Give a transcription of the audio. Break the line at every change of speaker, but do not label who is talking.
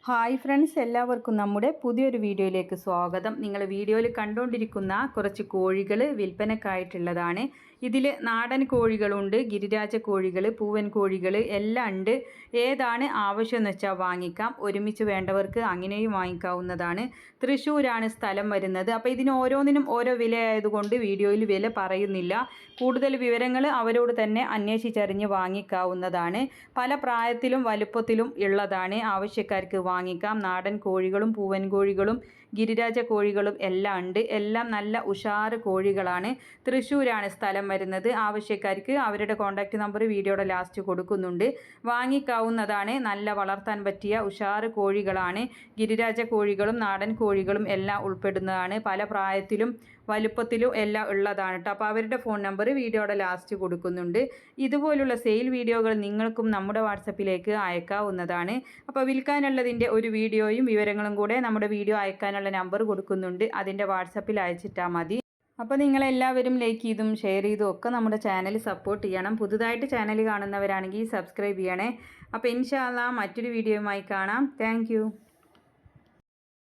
Hi friends, എല്ലാവർക്കും നമ്മുടെ പുതിയൊരു വീഡിയോയിലേക്ക് സ്വാഗതം. നിങ്ങൾ വീഡിയോയിൽ കണ്ടുകൊണ്ടിരിക്കുന്ന കുറച്ച് കോഴികൾ വിൽപ്പനക്കായിട്ടുള്ളതാണ്. ഇതിൽ നാടൻ കോഴികളുണ്ട്, ഗിരിരാജ കോഴികൾ, പൂവൻ കോഴികൾ എല്ലാം ഉണ്ട്. ഏതാണ് ആവശ്യമെന്ന് വെച്ചാൽ വാങ്ങിക്കാം. ഒരുമിച്ച് വേണ്ടവർക്ക് അങ്ങനെയും വാങ്ങിക്കാവുന്നതാണ്. തൃശ്ശൂരാണ് സ്ഥലം വരുന്നത്. അപ്പോൾ ഇതിന് ഓരോന്നിനും ഓരോ വിലയായതുകൊണ്ട് വീഡിയോയിൽ വില പറയുന്നില്ല. കൂടുതൽ വിവരങ്ങൾ അവരോട് തന്നെ അന്വേഷിച്ചറിഞ്ഞ് വാങ്ങിക്കാവുന്നതാണ്. പല പ്രായത്തിലും വലുപ്പത്തിലും ഉള്ളതാണ്. ആവശ്യക്കാർക്ക് വാങ്ങിക്കാം. നാടൻ കോഴികളും പൂവൻ കോഴികളും ഗിരിരാജ കോഴികളും എല്ലാം ഉണ്ട്. എല്ലാം നല്ല ഉഷാറ് കോഴികളാണ്. തൃശ്ശൂരാണ് സ്ഥലം വരുന്നത്. ആവശ്യക്കാർക്ക് അവരുടെ കോൺടാക്റ്റ് നമ്പർ വീഡിയോയുടെ ലാസ്റ്റ് കൊടുക്കുന്നുണ്ട്. വാങ്ങിക്കാവുന്നതാണ്. നല്ല വളർത്താൻ പറ്റിയ ഉഷാറ് കോഴികളാണ്. ഗിരിരാജ കോഴികളും നാടൻ കോഴികളും എല്ലാം ഉൾപ്പെടുന്നതാണ്. പല പ്രായത്തിലും വലുപ്പത്തിലും എല്ലാം ഉള്ളതാണ് കേട്ടോ. അപ്പോൾ അവരുടെ ഫോൺ നമ്പർ വീഡിയോയുടെ ലാസ്റ്റ് കൊടുക്കുന്നുണ്ട്. ഇതുപോലുള്ള സെയിൽ വീഡിയോകൾ നിങ്ങൾക്കും നമ്മുടെ വാട്സപ്പിലേക്ക് അയക്കാവുന്നതാണ്. അപ്പോൾ വിൽക്കാനുള്ളതിൻ്റെ ഒരു വീഡിയോയും വിവരങ്ങളും കൂടെ നമ്മുടെ വീഡിയോ അയക്കാനുള്ള നമ്പർ കൊടുക്കുന്നുണ്ട്. അതിൻ്റെ വാട്സപ്പിൽ അയച്ചിട്ടാൽ മതി. അപ്പോൾ നിങ്ങളെല്ലാവരും ലൈക്ക് ചെയ്തും ഷെയർ ചെയ്തും ഒക്കെ നമ്മുടെ ചാനൽ സപ്പോർട്ട് ചെയ്യണം. പുതുതായിട്ട് ചാനൽ കാണുന്നവരാണെങ്കിൽ സബ്സ്ക്രൈബ് ചെയ്യണേ. അപ്പോൾ ഇൻഷാ അല്ലാഹ് മറ്റൊരു വീഡിയോയുമായി കാണാം. താങ്ക്